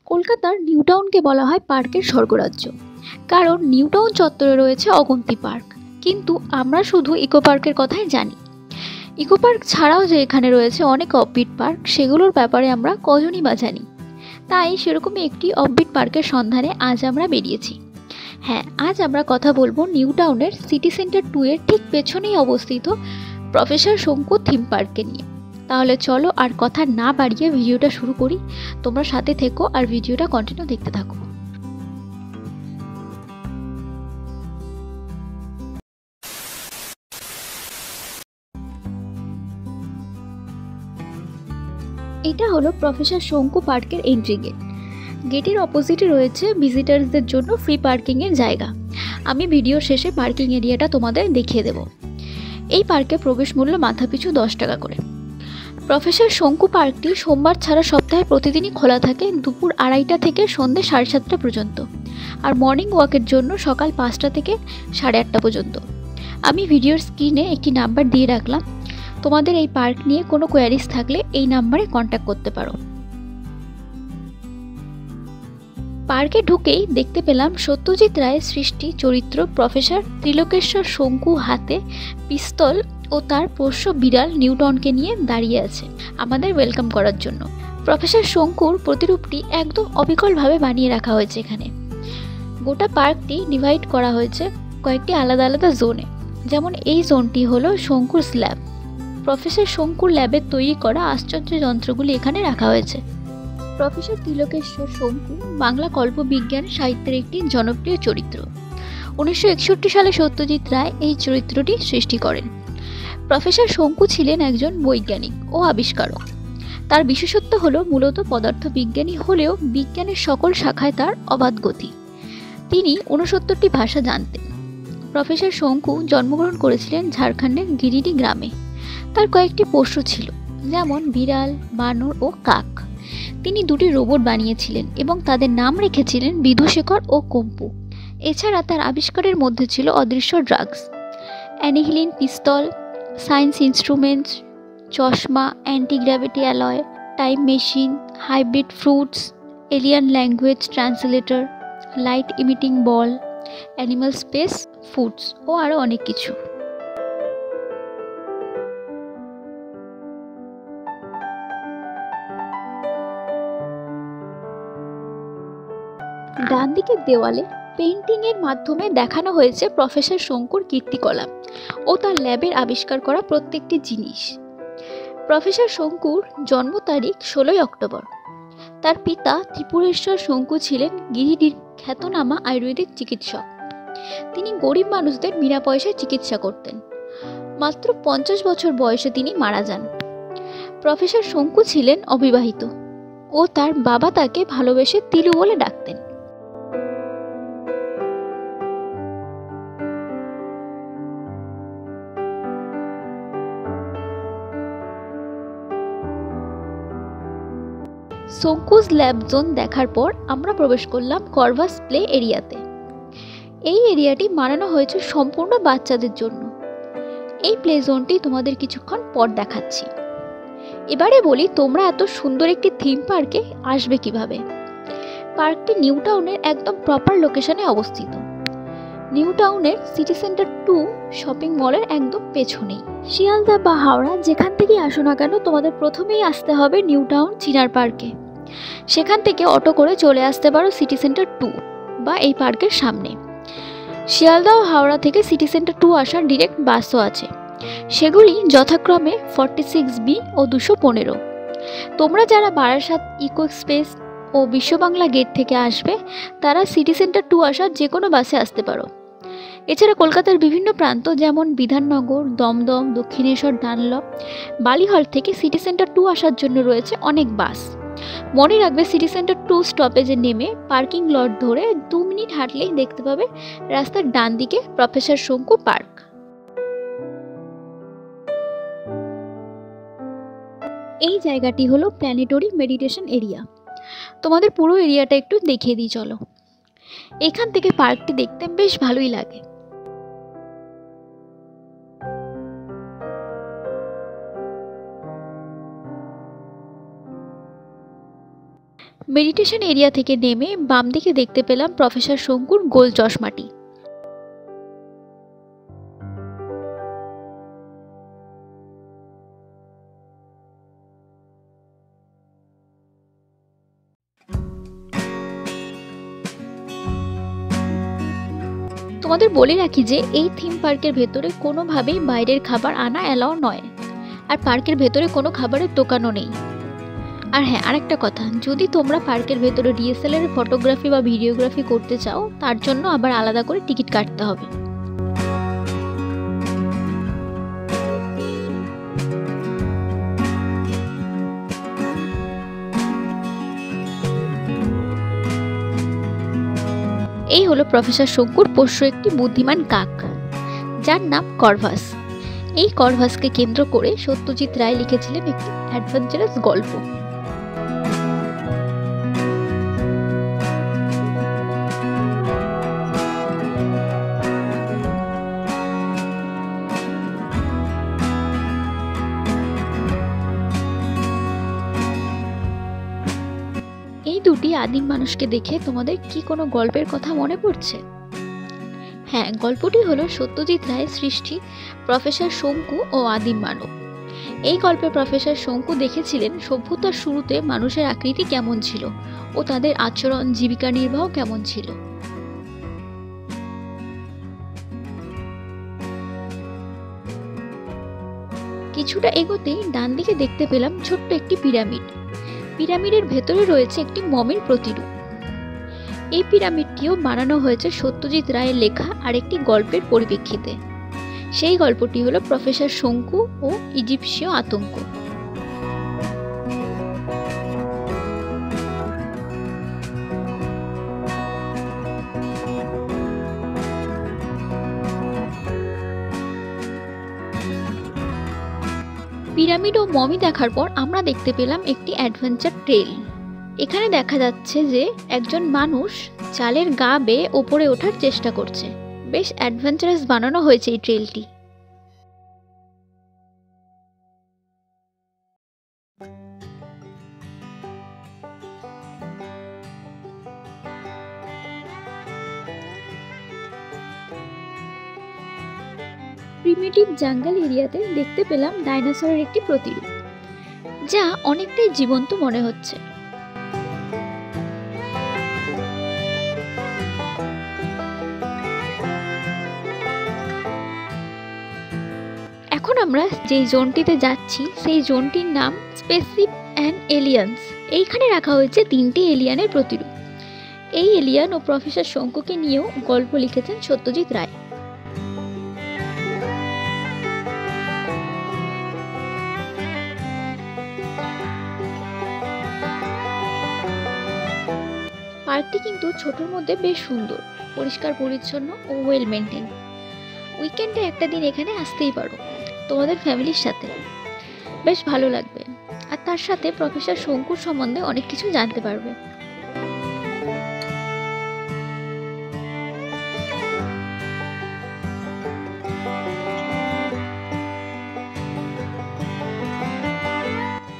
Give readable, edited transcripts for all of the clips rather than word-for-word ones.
কলকাতার নিউ টাউনকে বলা হয় পার্কের স্বর্গরাজ্য, কারণ নিউ টাউন চত্বরে রয়েছে অগুন্তি পার্ক। কিন্তু আমরা শুধু ইকো পার্কের কথাই জানি। ইকো পার্ক ছাড়াও যে এখানে রয়েছে অনেক অফবিট পার্ক, সেগুলোর ব্যাপারে আমরা কজনই বা জানি। তাই সেরকমই একটি অফবিট পার্কের সন্ধানে আজ আমরা বেরিয়েছি। হ্যাঁ, আজ আমরা কথা বলবো নিউ টাউনের সিটি সেন্টার 2 এর ঠিক পেছনেই অবস্থিত প্রফেসর শঙ্কু থিম পার্ককে নিয়ে। তাহলে চলো আর কথা না বাড়িয়ে ভিডিওটা শুরু করি। তোমরা সাথে থেকো আর ভিডিওটা কন্টিনিউ দেখতে থাকো। এটা হলো প্রফেসর শঙ্কু পার্কের এন্ট্রি গেট। গেটের অপোজিটে রয়েছে ভিজিটার্সদের জন্য ফ্রি পার্কিংয়ের জায়গা। আমি ভিডিওর শেষে পার্কিং এরিয়াটা তোমাদের দেখিয়ে দেব। এই পার্কে প্রবেশ মূল্য মাথাপিছু 10 টাকা করে। প্রফেসর শঙ্কু পার্কটি সোমবার ছাড়া সপ্তাহে প্রতিদিনই খোলা থাকে দুপুর 2:30 থেকে সন্ধ্যে 7:30 পর্যন্ত, আর মর্নিং ওয়াকের জন্য সকাল 5টা থেকে 8:30 পর্যন্ত। আমি ভিডিওর স্ক্রিনে একটি নাম্বার দিয়ে রাখলাম, তোমাদের এই পার্ক নিয়ে কোনো কোয়ারিজ থাকলে এই নাম্বারে কন্ট্যাক্ট করতে পারো। পার্কে ঢুকেই দেখতে পেলাম সত্যজিৎ রায়ের সৃষ্টি চরিত্র প্রফেসর ত্রিলোকেশ্বর শঙ্কু হাতে পিস্তল ও তার পোষ্য বিড়াল নিউটনকে নিয়ে দাঁড়িয়ে আছে আমাদের ওয়েলকাম করার জন্য। প্রফেসর শঙ্কুর প্রতিরূপটি একদম অবিকলভাবে বানিয়ে রাখা হয়েছে এখানে। গোটা পার্কটি ডিভাইড করা হয়েছে কয়েকটি আলাদা আলাদা জোনে। যেমন এই জোনটি হলো শঙ্কুর স্ল্যাব। প্রফেসর শঙ্কুর ল্যাবে তৈরি করা আশ্চর্য যন্ত্রগুলি এখানে রাখা হয়েছে। প্রফেসর ত্রিলোকেশ্বর শঙ্কু বাংলা কল্পবিজ্ঞান সাহিত্যের একটি জনপ্রিয় চরিত্র। 1961 সালে সত্যজিৎ রায় এই চরিত্রটি সৃষ্টি করেন। প্রফেসর শঙ্কু ছিলেন একজন বৈজ্ঞানিক ও আবিষ্কারক। তার বিশেষত্ব হলো মূলত পদার্থবিজ্ঞানী হলেও বিজ্ঞানের সকল শাখায় তার অবাধ গতি। তিনি 69টি ভাষা জানতেন। প্রফেসর শঙ্কু জন্মগ্রহণ করেছিলেন ঝাড়খণ্ডের গিরিডি গ্রামে। তার কয়েকটি পোষ্য ছিল, যেমন বিড়াল, বানর ও কাক। তিনি 2টি রোবট বানিয়েছিলেন এবং তাদের নাম রেখেছিলেন বিধুশেখর ও কম্পু। এছাড়া তার আবিষ্কারের মধ্যে ছিল অদৃশ্য drugs, annihilin pistol, science instruments, চশমা, antigravity alloy, time machine, hybrid fruits, alien language translator, light emitting ball, animal space foods ও আরও অনেক কিছু। ডান দিকের দেওয়ালে পেইন্টিং এর মাধ্যমে দেখানো হয়েছে প্রফেসর শঙ্কুর কীর্তিকলাপ ও তার ল্যাবের আবিষ্কার করা প্রত্যেকটি জিনিস। প্রফেসর শঙ্কুর জন্ম তারিখ 16 অক্টোবর। তার পিতা ত্রিপুরেশ্বর শঙ্কু ছিলেন গিরিডির খ্যাতনামা আয়ুর্বেদিক চিকিৎসক। তিনি গরিব মানুষদের বিনা পয়সায় চিকিৎসা করতেন। মাত্র 50 বছর বয়সে তিনি মারা যান। প্রফেসর শঙ্কু ছিলেন অবিবাহিত ও তার বাবা তাকে ভালোবেসে তিলু বলে ডাকতেন। শঙ্কুজ ল্যাব জোন দেখার পর আমরা প্রবেশ করলাম কর্ভাস প্লে এরিয়াতে। এই এরিয়াটি বানানো হয়েছে সম্পূর্ণ বাচ্চাদের জন্য। এই প্লে জোনটি তোমাদের কিছুক্ষণ পর দেখাচ্ছি। এবারে বলি, তোমরা এত সুন্দর একটি থিম পার্কে আসবে কিভাবে। পার্কটি নিউ টাউনের একদম প্রপার লোকেশনে অবস্থিত। নিউ টাউনের সিটি সেন্টার 2 শপিং মলের একদম পেছনেই। শিয়ালদা বা হাওড়া যেখান থেকেই আসো না কেন, তোমাদের প্রথমেই আসতে হবে নিউ টাউন চিনার পার্কে। সেখান থেকে অটো করে চলে আসতে পারো সিটি সেন্টার 2 বা এই পার্কের সামনে। শিয়ালদা ও হাওড়া থেকে সিটি সেন্টার 2 আসার ডিরেক্ট বাসও আছে। সেগুলি যথাক্রমে 46B ও 215। তোমরা যারা বারাসাত ইকো স্পেস ও বিশ্ববাংলা গেট থেকে আসবে, তারা সিটি সেন্টার 2 আসার যে কোনো বাসে আসতে পারো। এছাড়া কলকাতার বিভিন্ন প্রান্ত যেমন বিধাননগর, দমদম, দক্ষিণেশ্বর, ডানলপ, বালিহল থেকে সিটি সেন্টার 2 আসার জন্য রয়েছে অনেক বাস। মনে রাখবে, সিটি সেন্টার 2 স্টপেজে নেমে পার্কিং লট ধরে 2 মিনিট হাঁটলেই দেখতে পাবে রাস্তার ডান দিকে প্রফেসর শঙ্কু পার্ক। এই জায়গাটি হলো প্ল্যানেটরি মেডিটেশন এরিয়া। তোমাদের পুরো এরিয়াটা একটু দেখিয়ে দিই চলো। এখান থেকে পার্কটি দেখতে বেশ ভালোই লাগে। মেডিটেশন এরিয়া থেকে নেমে বাম দিকে দেখতে পেলাম প্রফেসর শঙ্কুর গোল চশমাটি। তোমাদের বলে রাখি যে এই থিম পার্কের ভেতরে কোনোভাবেই বাইরের খাবার আনা অ্যালাউ নয়, আর পার্কের ভেতরে কোনো খাবারের দোকানও নেই। আর হ্যাঁ, আরেকটা কথা, যদি তোমরা পার্কের ভেতরে ডিএসএলআর ফটোগ্রাফি বা ভিডিওগ্রাফি করতে চাও তার জন্য আবার আলাদা করে টিকিট কাটতে হবে। এই হলো প্রফেসর শঙ্কুর পোষ্য একটি বুদ্ধিমান কাক, যার নাম করভাস। এই করভাসকে কেন্দ্র করে সত্যজিৎ রায় লিখেছিলেন একটি অ্যাডভেঞ্চারাস গল্প। এই দুটি আদিম মানুষকে দেখে তোমাদের কি কোনো গল্পের কথা মনে পড়ছে? হ্যাঁ, গল্পটি হলো সত্যজিৎ রায়ের সৃষ্টি প্রফেসর শঙ্কু ও আদিম মানব। এই গল্পে প্রফেসর শঙ্কু দেখেছিলেন সভ্যতার শুরুতে মানুষের আকৃতি কেমন ছিল ও তাদের আচরণ, জীবিকা নির্বাহ কেমন ছিল। কিছুটা এগোতেই ডান দিকে দেখতে পেলাম ছোট্ট একটি পিরামিড। পিরামিডের ভেতরে রয়েছে একটি মমির প্রতিরূপ। এই পিরামিডটিও বানানো হয়েছে সত্যজিৎ রায়ের লেখা আরেকটি গল্পের পরিপ্রেক্ষিতে। সেই গল্পটি হলো প্রফেসর শঙ্কু ও ইজিপশীয় আতঙ্ক। পিরামিড ও মমি দেখার পর আমরা দেখতে পেলাম একটি অ্যাডভেঞ্চার ট্রেল। এখানে দেখা যাচ্ছে যে একজন মানুষ চালের গা বেয়ে ওপরে ওঠার চেষ্টা করছে। বেশ অ্যাডভেঞ্চারাস বানানো হয়েছে এই ট্রেলটি। প্রিমিটিভ জাঙ্গল এরিয়াতে দেখতে পেলাম ডাইনোসরের একটি প্রতিরূপ, যা অনেকটাই জীবন্ত মনে হচ্ছে। এখন আমরা যেই জোনটিতে যাচ্ছি সেই জোনটির নাম স্পেসশিপ অ্যান্ড এলিয়ান্স। এইখানে রাখা হয়েছে 3টি এলিয়ানের প্রতিরূপ। এই এলিয়ান ও প্রফেসর শঙ্কুকে নিয়েও গল্প লিখেছেন সত্যজিৎ রায়। পার্কটি কিন্তু ছোটোর মধ্যে বেশ সুন্দর, পরিষ্কার পরিচ্ছন্ন ও ওয়েল মেনটেন। উইকেন্ডে একটা দিন এখানে আসতেই পারো তোমাদের ফ্যামিলির সাথে, বেশ ভালো লাগবে। আর তার সাথে প্রফেসর শঙ্কুর সম্বন্ধে অনেক কিছু জানতে পারবে।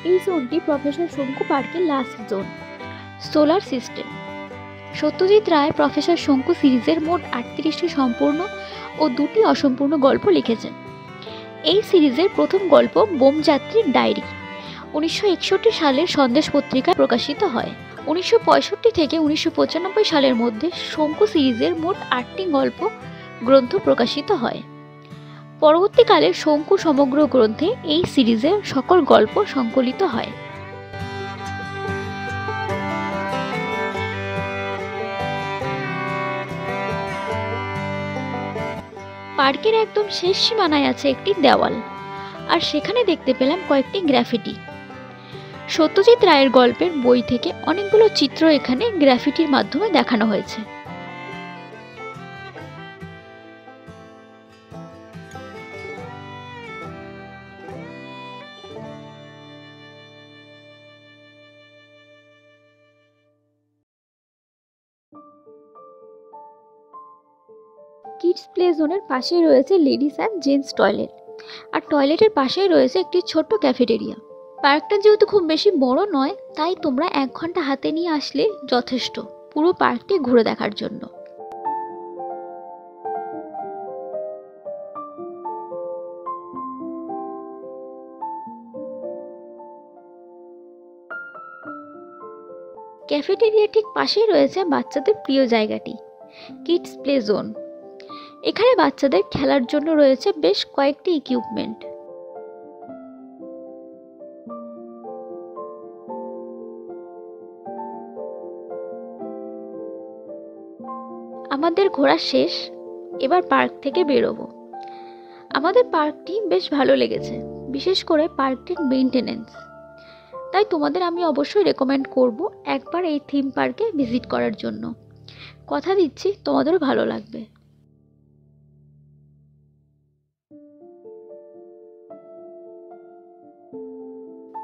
এই জোনটি প্রফেসর শঙ্কু পার্কের last zone, solar system. Satyajit Ray professor Shonku সিরিজের মোট 38টি সম্পূর্ণ ও 2টি অসম্পূর্ণ গল্প লিখেছেন। এই সিরিজের প্রথম গল্প বোমযাত্রীর ডায়েরি 1961 সালের সন্দেশ পত্রিকায় প্রকাশিত হয়। 1965 থেকে 1995 সালের মধ্যে শঙ্কু সিরিজের মোট 8টি গল্প গ্রন্থ প্রকাশিত হয়। পরবর্তীকালে শঙ্কু সমগ্র গ্রন্থে এই সিরিজের সকল গল্প সংকলিত হয়। পার্কের একদম শেষ সীমানায় আছে একটি দেওয়াল, আর সেখানে দেখতে পেলাম কয়েকটি গ্রাফিটি। সত্যজিৎ রায়ের গল্পের বই থেকে অনেকগুলো চিত্র এখানে গ্রাফিটির মাধ্যমে দেখানো হয়েছে। কিডস প্লে জোনের পাশেই রয়েছে লেডিস অ্যান্ড জেন্টস টয়লেট, আর টয়লেটের পাশেই রয়েছে একটি ছোট্ট ক্যাফেটেরিয়া। পার্কটা যেহেতু খুব বেশি বড় নয়, তাই তোমরা 1 ঘন্টা হাতে নিয়ে আসলে যথেষ্ট পুরো পার্কটি ঘুরে দেখার জন্য। ক্যাফেটেরিয়া ঠিক পাশেই রয়েছে বাচ্চাদের প্রিয় জায়গাটি, কিডস প্লে জোন। এখানে বাচ্চাদের খেলার জন্য রয়েছে বেশ কয়েকটি ইকুইপমেন্ট। আমাদের ঘোরা শেষ, এবার পার্ক থেকে বেরোবো। আমাদের পার্কটি বেশ ভালো লেগেছে, বিশেষ করে পার্কটির মেইনটেনেন্স। তাই তোমাদের আমি অবশ্যই রেকমেন্ড করব একবার এই থিম পার্কে ভিজিট করার জন্য। কথা দিচ্ছি তোমাদেরও ভালো লাগবে।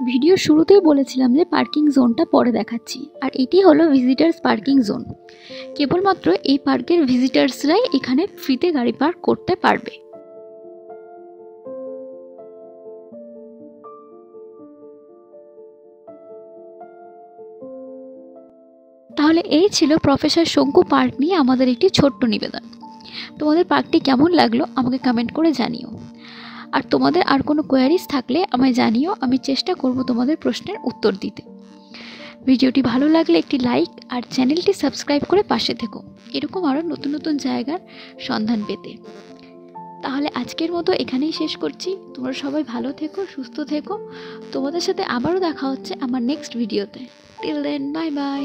ভিডিও শুরুতেই বলেছিলাম যে পার্কিং জোনটা পরে দেখাচ্ছি, আর এটি হলো ভিজিটার্স পার্কিং জোন। কেবলমাত্র এই পার্কের ভিজিটার্সরাই এখানে ফ্রিতে গাড়ি পার্ক করতে পারবে। তাহলে এই ছিল প্রফেসর শঙ্কু পার্ক নিয়ে আমাদের একটি ছোট্ট নিবেদন। তোমাদের পার্কটি কেমন লাগলো আমাকে কমেন্ট করে জানিও। আর তোমাদের আর কোনো কোয়ারিজ থাকলে আমায় জানিও, আমি চেষ্টা করব তোমাদের প্রশ্নের উত্তর দিতে। ভিডিওটি ভালো লাগলে একটি লাইক আর চ্যানেলটি সাবস্ক্রাইব করে পাশে থেকো এরকম আরও নতুন নতুন জায়গার সন্ধান পেতে। তাহলে আজকের মতো এখানেই শেষ করছি। তোমরা সবাই ভালো থেকো, সুস্থ থেকো। তোমাদের সাথে আবারও দেখা হচ্ছে আমার নেক্সট ভিডিওতে। Till then, bye by.